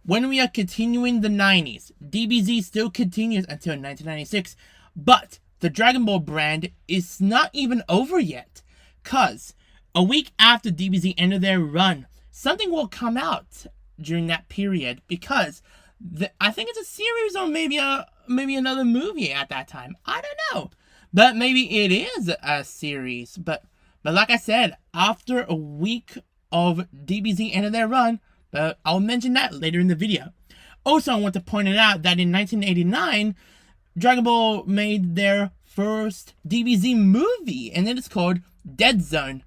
When we are continuing the 90s, DBZ still continues until 1996, but the Dragon Ball brand is not even over yet, cause a week after DBZ ended their run, something will come out during that period, because I think it's a series or maybe another movie at that time. I don't know, but maybe it is a series. But like I said, after a week of DBZ ended their run, but I'll mention that later in the video. Also, I want to point it out that in 1989, Dragon Ball made their first DBZ movie, and it is called Dead Zone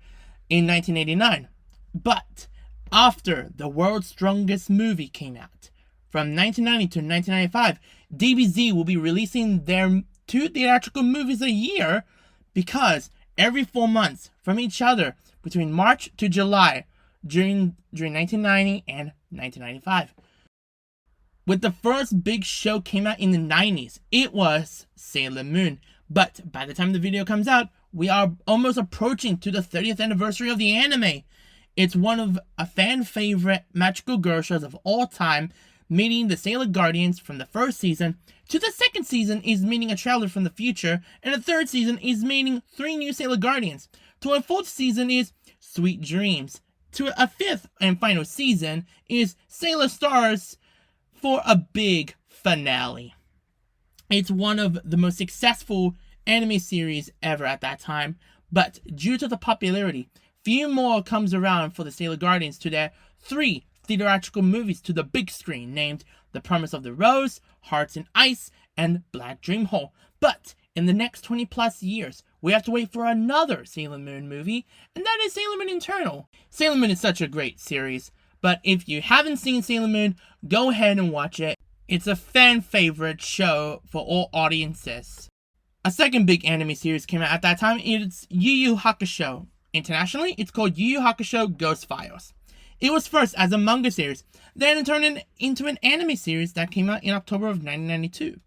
in 1989. But after The World's Strongest Movie came out, from 1990 to 1995, DBZ will be releasing their 2 theatrical movies a year, because every 4 months from each other between March to July during 1990 and 1995. With the first big show came out in the 90s, it was Sailor Moon. But by the time the video comes out, we are almost approaching to the 30th anniversary of the anime. It's one of a fan favorite magical girl shows of all time, meeting the Sailor Guardians from the first season, to the second season is meeting a traveler from the future, and the third season is meeting 3 new Sailor Guardians, to a 4th season is Sweet Dreams, to a 5th and final season is Sailor Stars, for a big finale. It's one of the most successful anime series ever at that time, but due to the popularity, few more comes around for the Sailor Guardians to their 3 theatrical movies to the big screen, named The Promise of the Rose, Hearts in Ice, and Black Dream Hole. But in the next 20 plus years, we have to wait for another Sailor Moon movie, and that is Sailor Moon Eternal. Sailor Moon is such a great series, but if you haven't seen Sailor Moon, go ahead and watch it. It's a fan favorite show for all audiences. A second big anime series came out at that time. It's Yu Hakusho. Internationally, it's called Yu Hakusho Ghost Files. It was first as a manga series, then it turned into an anime series that came out in October of 1992,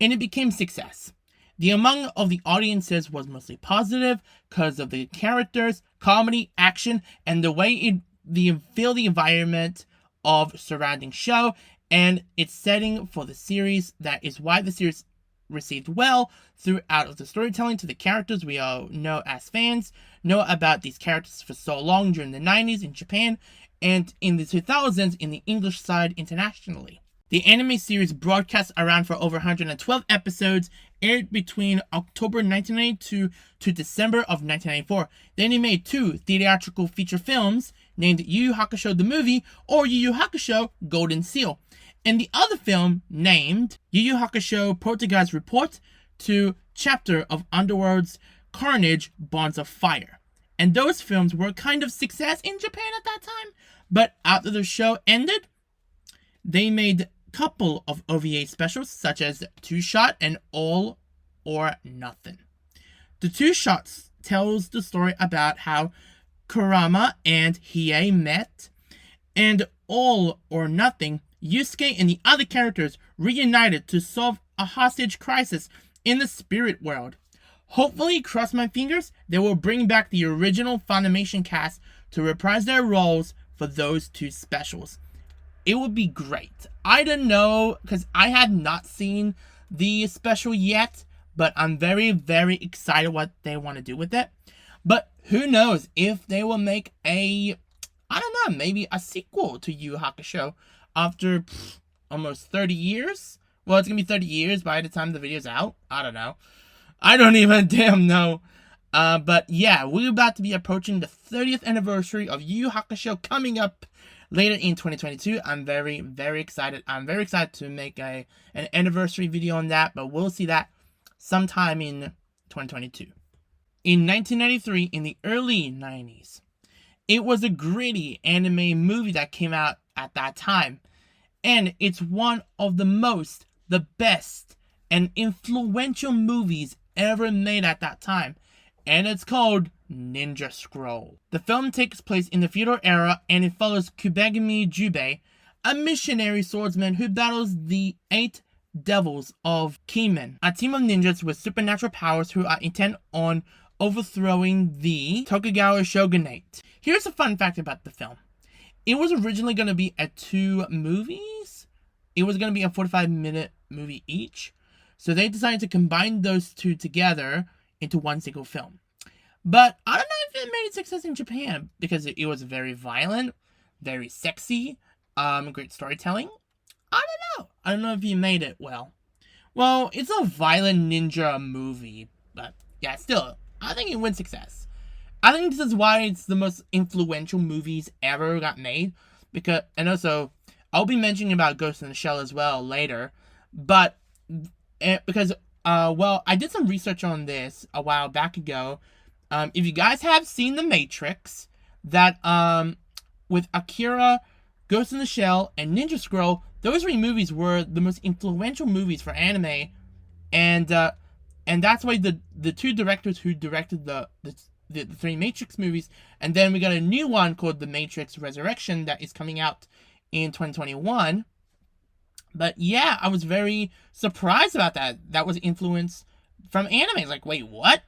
and it became a success. The among of the audiences was mostly positive because of the characters, comedy, action, and the way it feel the environment of surrounding show and its setting for the series. That is why the series received well throughout of the storytelling to the characters. We all know as fans, know about these characters for so long during the 90s in Japan, and in the 2000s in the English side internationally. The anime series broadcast around for over 112 episodes, aired between October 1992 to December of 1994. Then it made 2 theatrical feature films, named Yu Hakusho the Movie or Yu Hakusho Golden Seal, and the other film named Yu Hakusho Portuguese Report to Chapter of Underworld's Carnage Bonds of Fire. And those films were kind of success in Japan at that time, but after the show ended, they made a couple of OVA specials such as Two Shot and All or Nothing. The Two Shots tells the story about how Kurama and Hiei met, and All or Nothing, Yusuke and the other characters reunited to solve a hostage crisis in the spirit world. Hopefully, cross my fingers, they will bring back the original Funimation cast to reprise their roles for those 2 specials. It would be great. I don't know, because I have not seen the special yet, but I'm very, very excited what they want to do with it. But who knows if they will make I don't know, maybe a sequel to Yu Hakusho after almost 30 years? Well, it's going to be 30 years by the time the video's out. I don't know. I don't even damn know. But yeah, we're about to be approaching the 30th anniversary of Yu Hakusho coming up later in 2022. I'm very, very excited. I'm very excited to make an anniversary video on that, but we'll see that sometime in 2022. In 1993, in the early 90s, it was a gritty anime movie that came out at that time, and it's one of the best and influential movies ever made at that time, and it's called Ninja Scroll. The film takes place in the feudal era, and it follows Kubegami Jubei, a missionary swordsman who battles the 8 devils of Kimen, a team of ninjas with supernatural powers who are intent on overthrowing the Tokugawa shogunate. Here's a fun fact about the film. It was originally going to be a 2 movies. It was going to be a 45-minute movie each. So they decided to combine those two together into one single film. But I don't know if it made a success in Japan because it was very violent, very sexy, great storytelling. I don't know. I don't know if you made it well. Well, it's a violent ninja movie, but yeah, still, I think it wins success. I think this is why it's the most influential movies ever got made. And also, I'll be mentioning about Ghost in the Shell as well later. But because I did some research on this a while back ago. If you guys have seen The Matrix, that with Akira, Ghost in the Shell, and Ninja Scroll, those 3 movies were the most influential movies for anime, and that's why the 2 directors who directed the 3 Matrix movies, and then we got a new one called The Matrix Resurrection that is coming out in 2021. But yeah, I was very surprised about that. That was influence from anime. Like, wait, what?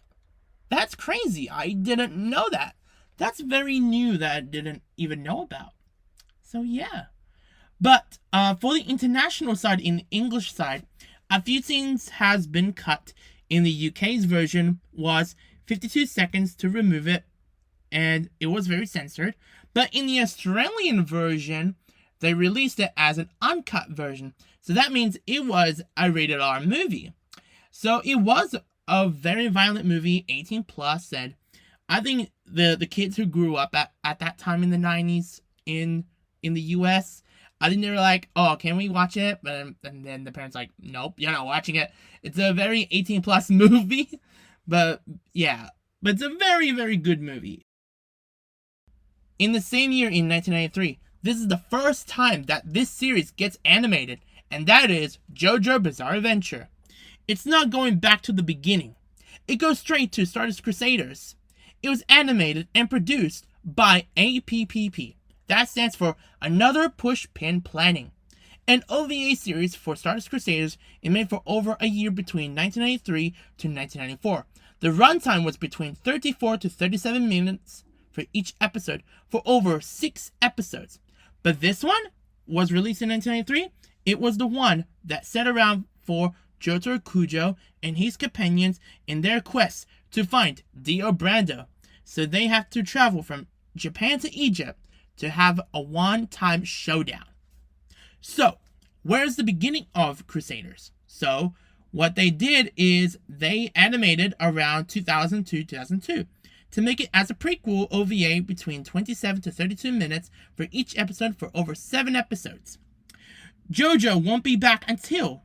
That's crazy. I didn't know that. That's very new that I didn't even know about. So yeah. But for the international side, in the English side, a few scenes has been cut. In the UK's version was 52 seconds to remove it, and it was very censored. But in the Australian version, they released it as an uncut version. So that means it was a rated R movie. So it was a very violent movie, 18 plus, and I think the kids who grew up at that time in the 90s in the US, I think they were like, oh, can we watch it? And then the parents like, nope, you're not watching it. It's a very 18 plus movie. But yeah, but it's a very, very good movie. In the same year, in 1993, this is the first time that this series gets animated, and that is JoJo Bizarre Adventure. It's not going back to the beginning. It goes straight to Stardust Crusaders. It was animated and produced by APPP. That stands for Another Push Pin Planning. An OVA series for Stardust Crusaders is made for over a year between 1993 to 1994. The runtime was between 34 to 37 minutes for each episode for over 6 episodes. But this one was released in 1993. It was the one that set around for Jotaro Kujo and his companions in their quest to find Dio Brando. So they have to travel from Japan to Egypt to have a one-time showdown. So, where's the beginning of Crusaders? So, what they did is they animated around 2002 to make it as a prequel OVA between 27 to 32 minutes for each episode for over 7 episodes. JoJo won't be back until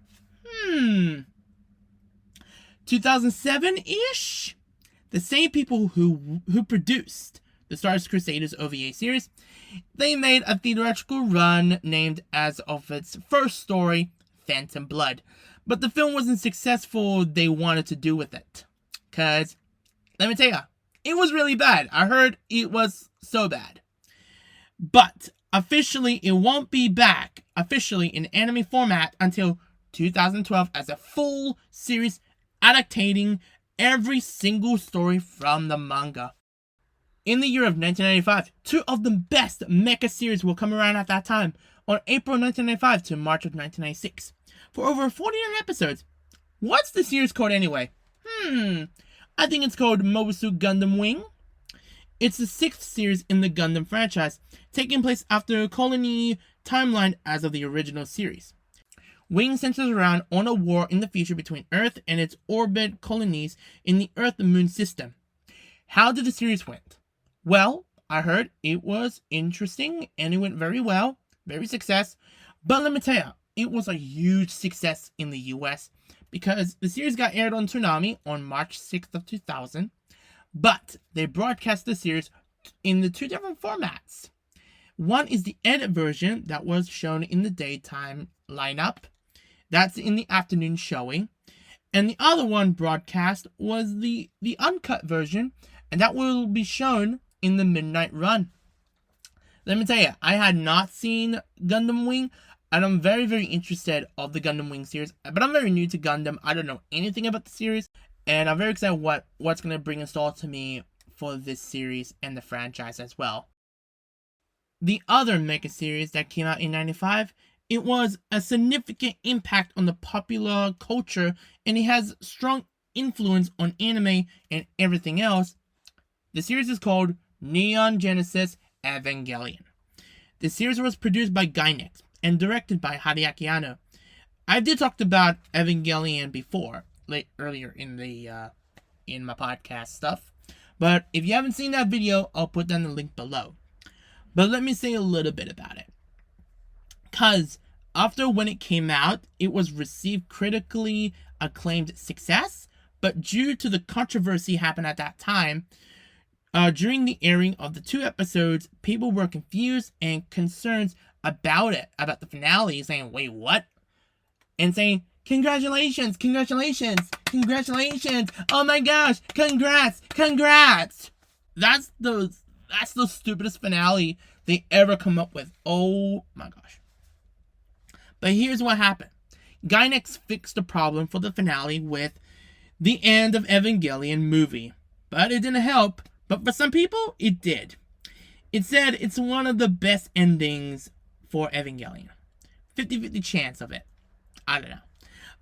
2007-ish? The same people who produced the Stardust Crusaders OVA series, they made a theatrical run named as of its first story, Phantom Blood. But the film wasn't successful they wanted to do with it. Cause, let me tell ya, it was really bad. I heard it was so bad. But, officially, it won't be back officially in anime format until 2012 as a full series adapting every single story from the manga. In the year of 1995, 2 of the best mecha series will come around at that time, on April 1995 to March of 1996. For over 49 episodes. What's the series called anyway? I think it's called Mobile Suit Gundam Wing. It's the 6th series in the Gundam franchise, taking place after a colony timeline as of the original series. Wing centers around on a war in the future between Earth and its orbit colonies in the Earth-Moon system. How did the series went? Well, I heard it was interesting and it went very well, very success. But let me tell you, it was a huge success in the US because the series got aired on Toonami on March 6th of 2000. But they broadcast the series in the 2 different formats. One is the edit version that was shown in the daytime lineup. That's in the afternoon showing. And the other one broadcast was the uncut version, and that will be shown in the midnight run. Let me tell you, I had not seen Gundam Wing, and I'm very, very interested of the Gundam Wing series. But I'm very new to Gundam. I don't know anything about the series, and I'm very excited what's going to bring in store to me for this series and the franchise as well. the other mega series that came out in 95, it was a significant impact on the popular culture, and it has strong influence on anime and everything else. The series is called Neon Genesis Evangelion. The series was produced by Gainax and directed by Hideaki Anno. I did talk about Evangelion before, earlier in my podcast stuff. But if you haven't seen that video, I'll put down the link below. But let me say a little bit about it. Because after when it came out, it was received critically acclaimed success. But due to the controversy happened at that time, during the airing of the 2 episodes, people were confused and concerned about it, about the finale, saying, wait, what? And saying, congratulations, congratulations, congratulations, oh my gosh, congrats, congrats. That's the stupidest finale they ever come up with. Oh my gosh. But here's what happened. Gainax fixed the problem for the finale with the end of Evangelion movie. But it didn't help. But for some people, it did. It said it's one of the best endings for Evangelion. 50-50 chance of it. I don't know.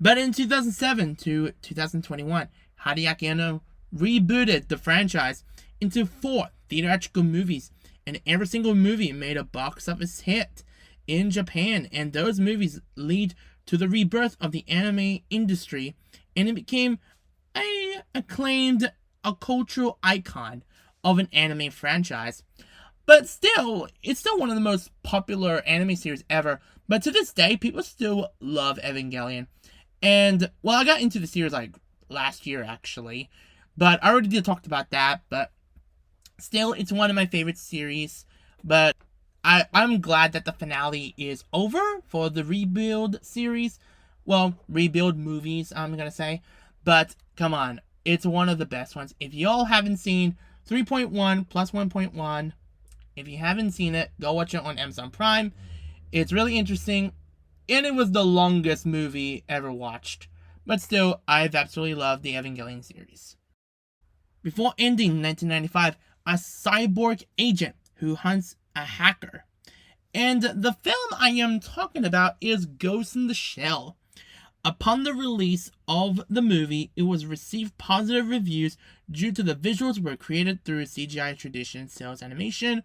But in 2007 to 2021, Hideaki Anno rebooted the franchise into 4 theatrical movies, and every single movie made a box office hit in Japan, and those movies lead to the rebirth of the anime industry, and it became a cultural icon of an anime franchise. But still, it's still one of the most popular anime series ever. But to this day, people still love Evangelion. And, well, I got into the series, last year, actually. But I already did talk about that. But still, it's one of my favorite series. But I'm glad that the finale is over for the Rebuild series. Well, Rebuild movies, I'm going to say. But, come on. It's one of the best ones. If y'all haven't seen 3.1 plus 1.1... if you haven't seen it, go watch it on Amazon Prime. It's really interesting, and it was the longest movie ever watched. But still, I've absolutely loved the Evangelion series. Before ending 1995, a cyborg agent who hunts a hacker. And the film I am talking about is Ghost in the Shell. Upon the release of the movie, it was received positive reviews due to the visuals were created through CGI tradition sales animation.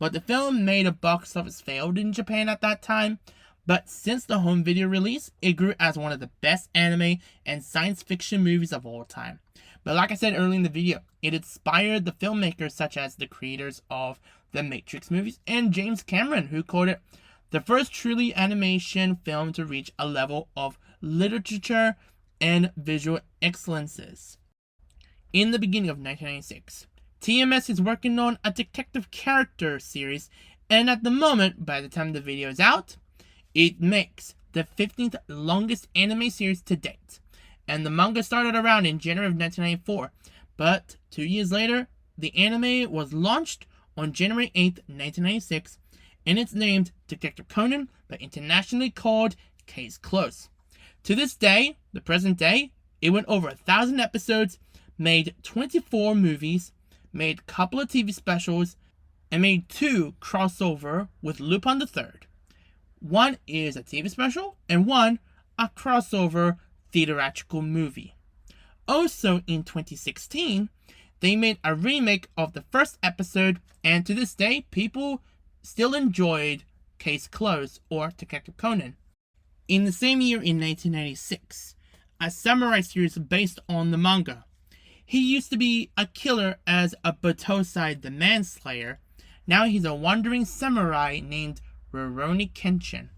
But the film made a box office failed in Japan at that time. But since the home video release, it grew as one of the best anime and science fiction movies of all time. But like I said earlier in the video, it inspired the filmmakers such as the creators of the Matrix movies and James Cameron, who called it the first truly animation film to reach a level of literature and visual excellences. In the beginning of 1996, TMS is working on a detective character series, and at the moment, by the time the video is out, it makes the 15th longest anime series to date. And the manga started around in January of 1994, but 2 years later, the anime was launched on January 8th, 1996, and it's named Detective Conan, but internationally called Case Close. To this day, the present day, it went over 1,000 episodes, made 24 movies, made a couple of TV specials, and made 2 crossover with Lupin the Third. One is a TV special, and one a crossover theatrical movie. Also in 2016, they made a remake of the first episode, and to this day, people still enjoyed Case Closed or Detective Conan. In the same year, in 1996, a samurai series based on the manga. He used to be a killer as a Batosai the Manslayer. Now he's a wandering samurai named Rurouni Kenshin.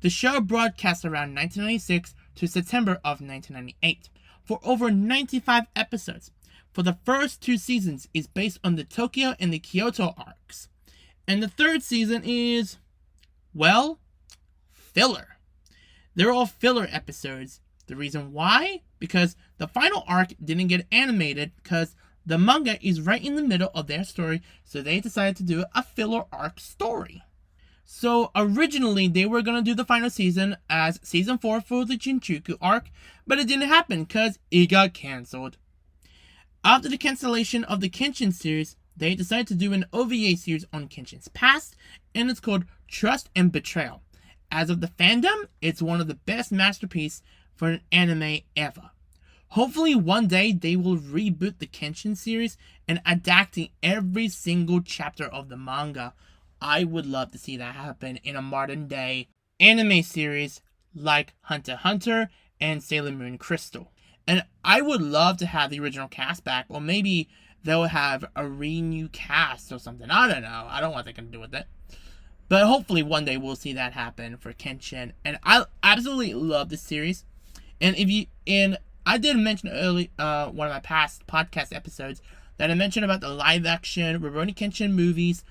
The show broadcast around 1996 to September of 1998 for over 95 episodes. For the first 2 seasons is based on the Tokyo and the Kyoto arcs. And the 3rd season is, well, filler. They're all filler episodes. The reason why? Because the final arc didn't get animated because the manga is right in the middle of their story, so they decided to do a filler arc story. So originally they were going to do the final season as season 4 for the Jinchuku arc, but it didn't happen because it got cancelled. After the cancellation of the Kenshin series, they decided to do an OVA series on Kenshin's past, and it's called Trust and Betrayal. As of the fandom, it's one of the best masterpieces for an anime ever. Hopefully one day they will reboot the Kenshin series and adapting every single chapter of the manga. I would love to see that happen in a modern day anime series like Hunter x Hunter and Sailor Moon Crystal. And I would love to have the original cast back, or maybe they'll have a renewed cast or something. I don't know. I don't know what they're going to do with it. But hopefully one day we'll see that happen for Kenshin. And I absolutely love this series. And I did mention early one of my past podcast episodes that I mentioned about the live action Rurouni Kenshin movies.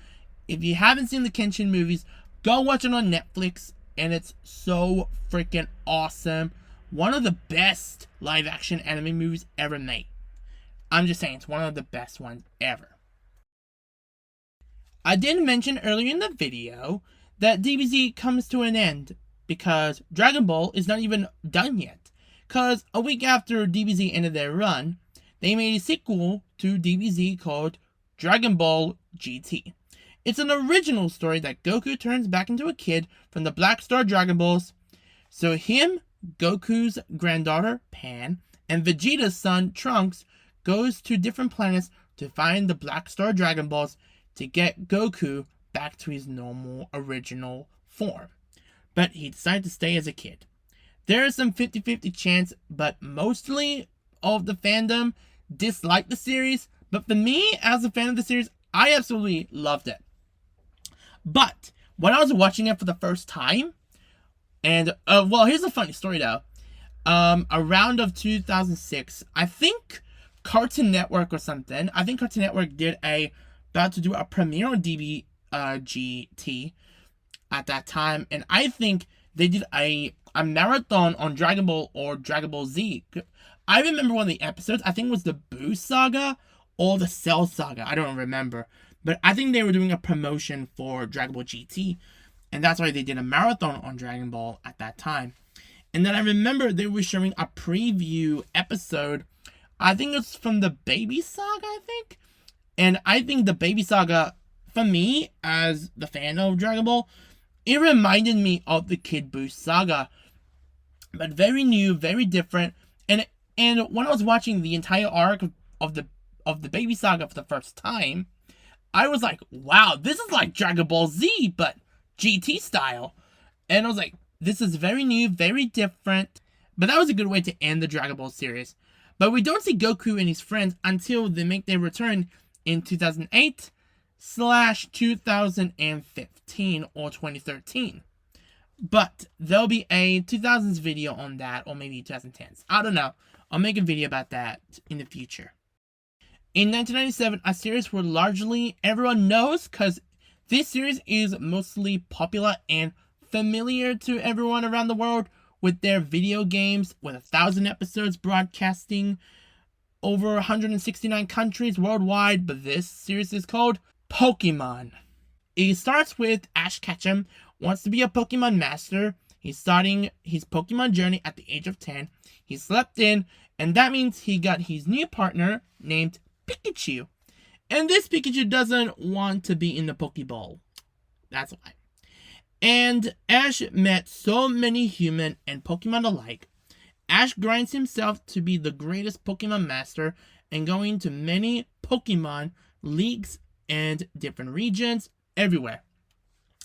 If you haven't seen the Kenshin movies, go watch it on Netflix, and it's so freaking awesome. One of the best live action anime movies ever made. I'm just saying, it's one of the best ones ever. I did mention earlier in the video that DBZ comes to an end because Dragon Ball is not even done yet. Because a week after DBZ ended their run, they made a sequel to DBZ called Dragon Ball GT. It's an original story that Goku turns back into a kid from the Black Star Dragon Balls. So him, Goku's granddaughter, Pan, and Vegeta's son, Trunks, goes to different planets to find the Black Star Dragon Balls to get Goku back to his normal original form. But he decided to stay as a kid. There is some 50-50 chance, but mostly of the fandom dislike the series. But for me, as a fan of the series, I absolutely loved it. But when I was watching it for the first time, and here's a funny story though. Around of 2006, I think Cartoon Network or something. I think Cartoon Network about to do a premiere on GT at that time, and I think they did a marathon on Dragon Ball or Dragon Ball Z. I remember one of the episodes, I think it was the Boo Saga or the Cell Saga, I don't remember. But I think they were doing a promotion for Dragon Ball GT, and that's why they did a marathon on Dragon Ball at that time. And then I remember they were showing a preview episode, I think it's from the Baby Saga, I think. And I think the Baby Saga, for me, as the fan of Dragon Ball, it reminded me of the Kid Buu Saga. But very new, very different. And when I was watching the entire arc of the Baby Saga for the first time, I was like, wow, this is like Dragon Ball Z, but GT style. And I was like, this is very new, very different. But that was a good way to end the Dragon Ball series. But we don't see Goku and his friends until they make their return in 2008/2015 or 2013. But there'll be a 2000s video on that, or maybe 2010s. I don't know. I'll make a video about that in the future. In 1997, a series where largely everyone knows, because this series is mostly popular and familiar to everyone around the world with their video games, with 1,000 episodes broadcasting over 169 countries worldwide, but this series is called Pokemon. It starts with Ash Ketchum wants to be a Pokemon master. He's starting his Pokemon journey at the age of 10. He slept in, and that means he got his new partner named Pikachu. And this Pikachu doesn't want to be in the Pokeball. That's why. And Ash met so many human and Pokemon alike. Ash grinds himself to be the greatest Pokemon master and going to many Pokemon leagues and different regions everywhere.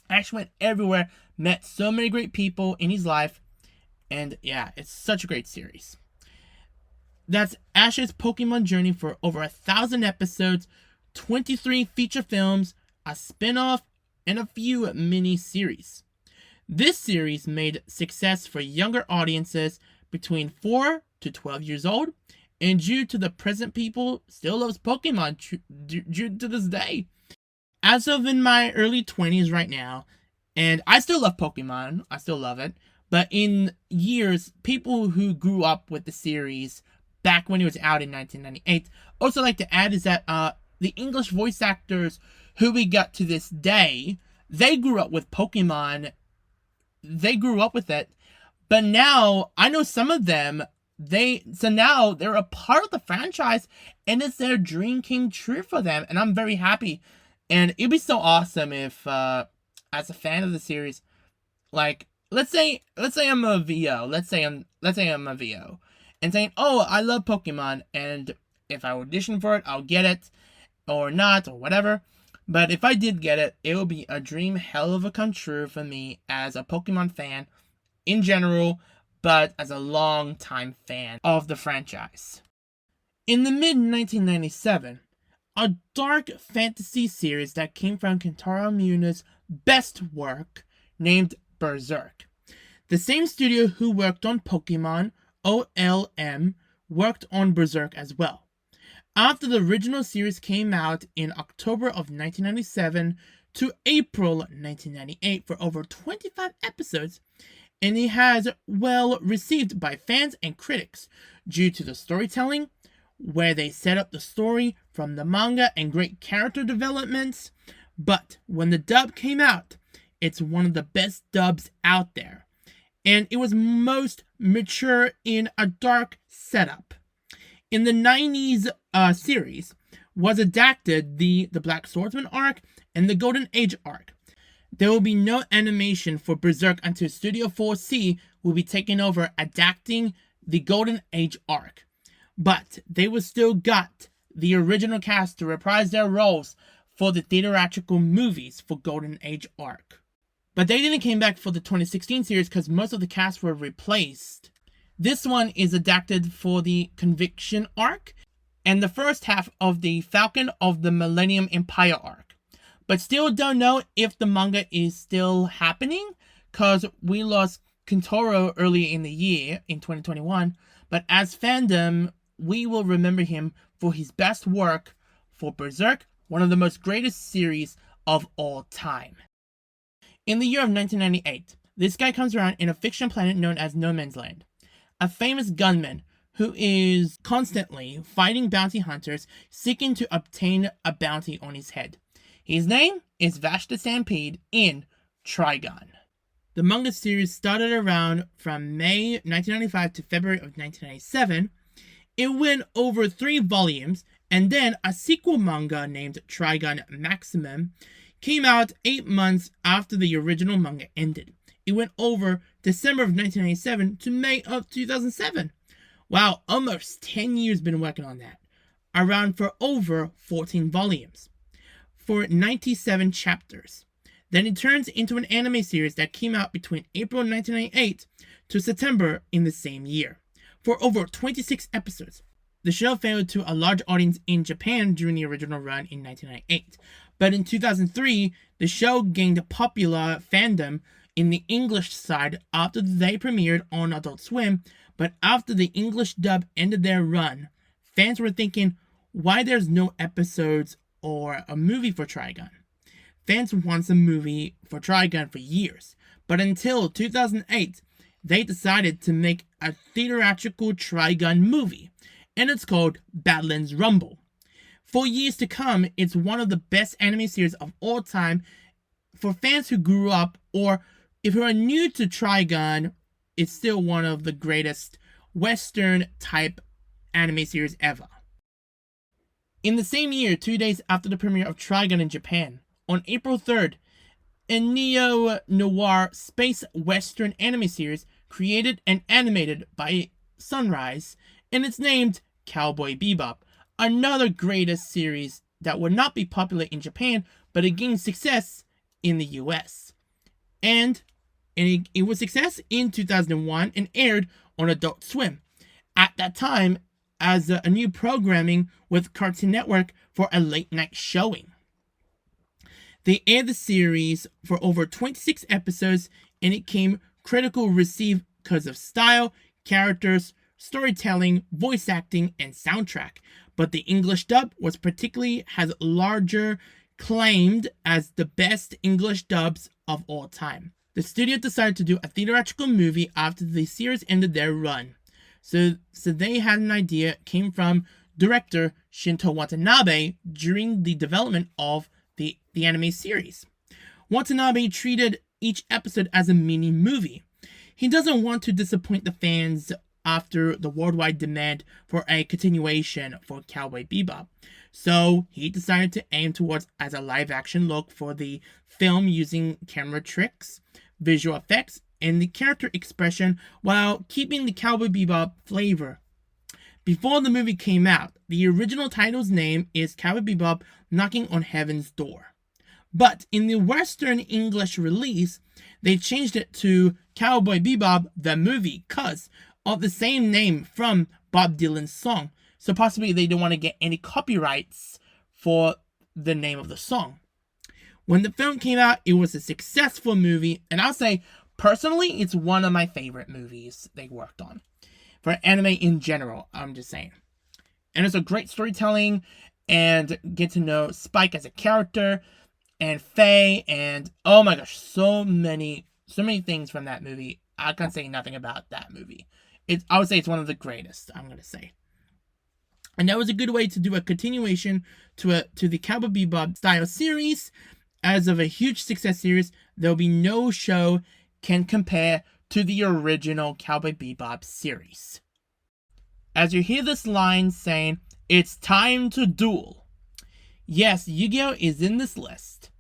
Ash went everywhere, met so many great people in his life, and yeah, it's such a great series. That's Ash's Pokemon journey for over 1,000 episodes, 23 feature films, a spin-off, and a few mini-series. This series made success for younger audiences between 4 to 12 years old, and due to the present people still loves Pokemon due to this day. As of in my early 20s right now, and I still love Pokemon, I still love it, but in years, people who grew up with the series back when it was out in 1998, also like to add is that the English voice actors who we got to this day, they grew up with Pokemon, they grew up with it, but now, I know some of them, now they're a part of the franchise, and it's their dream came true for them, and I'm very happy. And it'd be so awesome if, as a fan of the series, like let's say I'm a VO, let's say I'm a VO, and saying, oh, I love Pokemon, and if I audition for it, I'll get it, or not, or whatever. But if I did get it, it would be a dream hell of a come true for me as a Pokemon fan in general, but as a long-time fan of the franchise. In the mid-1997, a dark fantasy series that came from Kentaro Miura's best work, named Berserk. The same studio who worked on Pokemon, OLM, worked on Berserk as well. After the original series came out in October of 1997 to April 1998 for over 25 episodes, and it has well received by fans and critics due to the storytelling, where they set up the story from the manga and great character developments. But when the dub came out, it's one of the best dubs out there, and it was most mature in a dark setup. In the 90s series was adapted the Black Swordsman arc and the Golden Age arc. There will be no animation for Berserk until Studio 4C will be taking over adapting the Golden Age arc. But they will still got the original cast to reprise their roles for the theatrical movies for Golden Age arc. But they didn't came back for the 2016 series because most of the cast were replaced. This one is adapted for the Conviction arc and the first half of the Falcon of the Millennium Empire arc. But still don't know if the manga is still happening because we lost Kentaro early in the year in 2021. But as fandom, we will remember him for his best work for Berserk, one of the most greatest series of all time. In the year of 1998, this guy comes around in a fiction planet known as No Man's Land. A famous gunman who is constantly fighting bounty hunters seeking to obtain a bounty on his head. His name is Vashta Stampede in Trigun. The manga series started around from May 1995 to February of 1997. It went over 3 volumes, and then a sequel manga named Trigun Maximum came out 8 months after the original manga ended. It went over December of 1997 to May of 2007. Wow, almost 10 years been working on that. Around for over 14 volumes. For 97 chapters. Then it turns into an anime series that came out between April 1998 to September in the same year. For over 26 episodes. The show failed to a large audience in Japan during the original run in 1998. But in 2003, the show gained popular fandom in the English side after they premiered on Adult Swim, but after the English dub ended their run, fans were thinking, why there's no episodes or a movie for Trigun? Fans want a movie for Trigun for years, but until 2008, they decided to make a theatrical Trigun movie, and it's called Badlands Rumble. For years to come, it's one of the best anime series of all time for fans who grew up, or if you are new to Trigun, it's still one of the greatest Western-type anime series ever. In the same year, 2 days after the premiere of Trigun in Japan, on April 3rd, a neo-noir space western anime series created and animated by Sunrise, and it's named Cowboy Bebop, another greatest series that would not be popular in Japan, but it gained success in the US. And it was success in 2001 and aired on Adult Swim. At that time, as a new programming with Cartoon Network for a late night showing. They aired the series for over 26 episodes, and it came critical received because of style, characters, storytelling, voice acting, and soundtrack. But the English dub was particularly has larger claimed as the best English dubs of all time. The studio decided to do a theatrical movie after the series ended their run. So they had an idea, came from director Shinto Watanabe during the development of the anime series. Watanabe treated each episode as a mini movie. He doesn't want to disappoint the fans after the worldwide demand for a continuation for Cowboy Bebop. So he decided to aim towards as a live-action look for the film using camera tricks, visual effects, and the character expression while keeping the Cowboy Bebop flavor. Before the movie came out, the original title's name is Cowboy Bebop Knocking on Heaven's Door. But in the Western English release, they changed it to Cowboy Bebop the Movie because of the same name from Bob Dylan's song. So possibly they don't want to get any copyrights for the name of the song. When the film came out, it was a successful movie, and I'll say, personally, it's one of my favorite movies they worked on. For anime in general, I'm just saying. And it's a great storytelling, and get to know Spike as a character, and Faye, and oh my gosh, so many things from that movie. I can't say nothing about that movie. I would say it's one of the greatest, I'm going to say. And that was a good way to do a continuation to the Cowboy Bebop style series. As of a huge success series, there will be no show can compare to the original Cowboy Bebop series. As you hear this line saying, "It's time to duel." Yes, YuGiOh is in this list.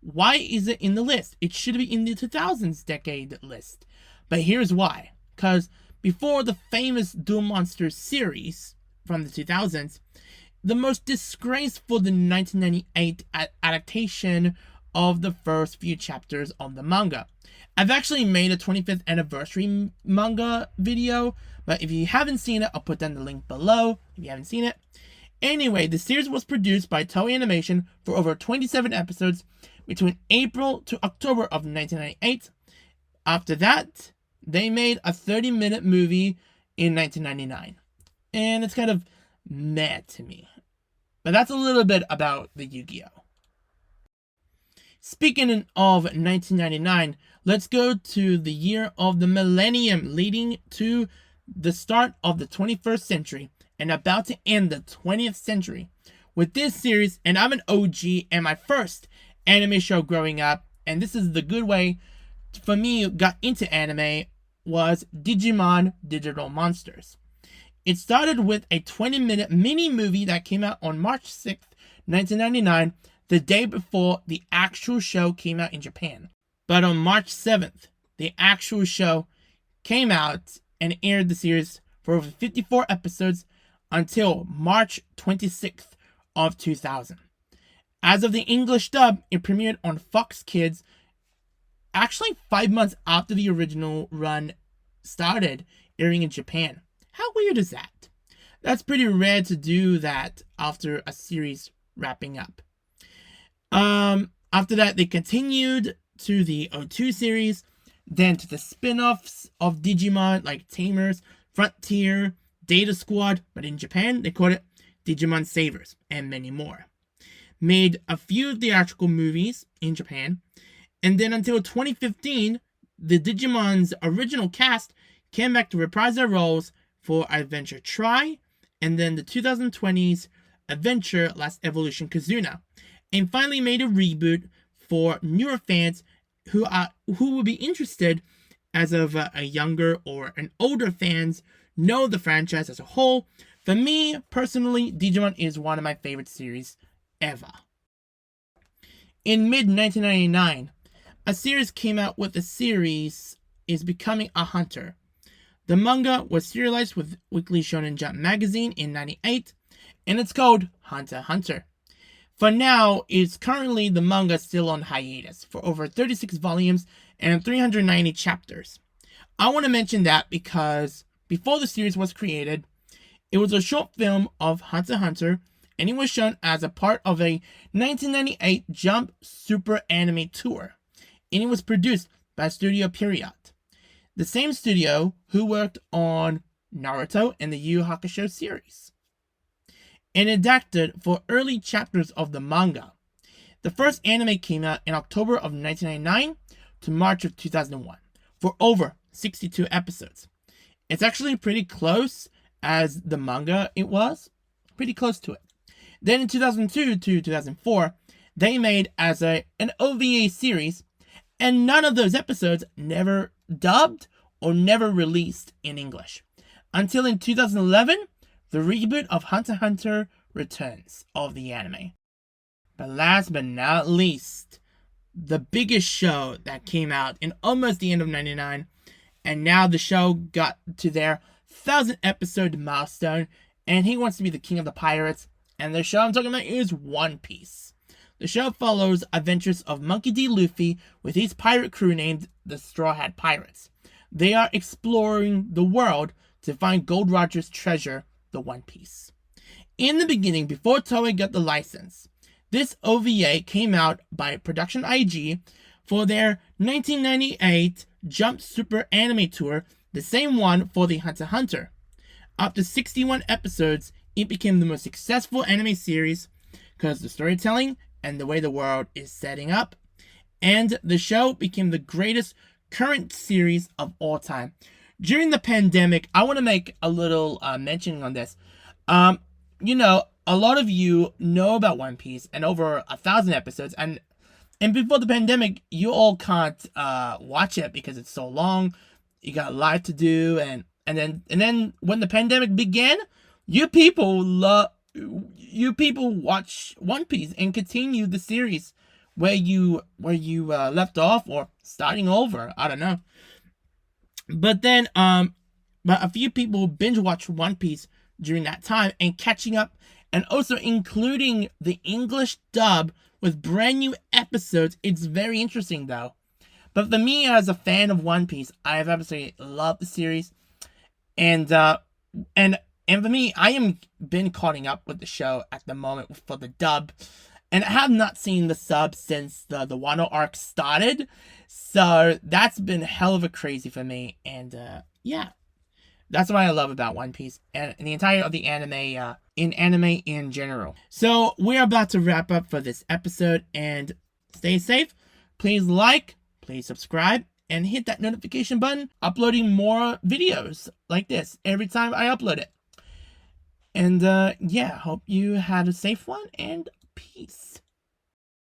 Why is it in the list? It should be in the 2000s decade list. But here's why. Because before the famous Duel Monsters series from the 2000s, the most disgraceful the 1998 adaptation of the first few chapters of the manga. I've actually made a 25th anniversary manga video, but if you haven't seen it, I'll put down the link below if you haven't seen it. Anyway, the series was produced by Toei Animation for over 27 episodes between April to October of 1998. After that, they made a 30-minute movie in 1999. And it's kind of meh to me. But that's a little bit about the YuGiOh. Speaking of 1999, let's go to the year of the millennium leading to the start of the 21st century and about to end the 20th century. With this series, and I'm an OG and my first anime show growing up, and this is the good way for me got into anime, was Digimon Digital Monsters. It started with a 20-minute mini-movie that came out on March 6th, 1999, the day before the actual show came out in Japan. But on March 7th, the actual show came out and aired the series for over 54 episodes until March 26th of 2000. As of the English dub, it premiered on Fox Kids actually 5 months after the original run started airing in Japan. How weird is that? That's pretty rare to do that after a series wrapping up. After that, they continued to the O2 series, then to the spin-offs of Digimon like Tamers, Frontier, Data Squad, but in Japan, they called it Digimon Savers, and many more. Made a few theatrical movies in Japan, and then until 2015, the Digimon's original cast came back to reprise their roles for Adventure Try, and then the 2020s Adventure Last Evolution Kazuna, and finally made a reboot for newer fans who will be interested as of a younger or an older fans know the franchise as a whole. For me, personally, Digimon is one of my favorite series ever. In mid-1999, a series came out with the series is Becoming a Hunter. The manga was serialized with Weekly Shonen Jump magazine in 98, and it's called Hunter x Hunter. For now, it's currently the manga still on hiatus for over 36 volumes and 390 chapters. I want to mention that because before the series was created, it was a short film of Hunter x Hunter, and it was shown as a part of a 1998 Jump Super Anime Tour, and it was produced by Studio Period, the same studio who worked on Naruto and the Yu Hakusho series, and adapted for early chapters of the manga. The first anime came out in October of 1999 to March of 2001 for over 62 episodes. It's actually pretty close as the manga it was, pretty close to it. Then in 2002 to 2004, they made as an OVA series, and none of those episodes never dubbed or never released in English. until in 2011, the reboot of Hunter x Hunter returns of the anime. But last but not least, the biggest show that came out in almost the end of 99, and now the show got to their 1,000 episode milestone, and he wants to be the king of the pirates, and the show I'm talking about is One Piece. The show follows adventures of Monkey D. Luffy with his pirate crew named the Straw Hat Pirates. They are exploring the world to find Gold Roger's treasure, the One Piece. In the beginning, before Toei got the license, this OVA came out by Production IG for their 1998 Jump Super Anime Tour, the same one for the Hunter x Hunter. After 61 episodes, it became the most successful anime series because the storytelling and the way the world is setting up, and the show became the greatest current series of all time. During the pandemic, I want to make a little mention on this. A lot of you know about One Piece and over 1,000 episodes, and before the pandemic, you all can't watch it because it's so long. You got life to do, and then when the pandemic began, you people watch One Piece and continue the series where you left off, or starting over. I don't know. But then but a few people binge watch One Piece during that time and catching up, and also including the English dub with brand new episodes. It's very interesting though. But for me, as a fan of One Piece, I've absolutely loved the series, and for me, I am been caught up with the show at the moment for the dub, and I have not seen the sub since the Wano arc started, so that's been hell of a crazy for me, and yeah, that's what I love about One Piece and the entire of the anime, in general. So we're about to wrap up for this episode, and stay safe. Please like, please subscribe, and hit that notification button. Uploading more videos like this every time I upload it. And yeah, hope you had a safe one, and peace.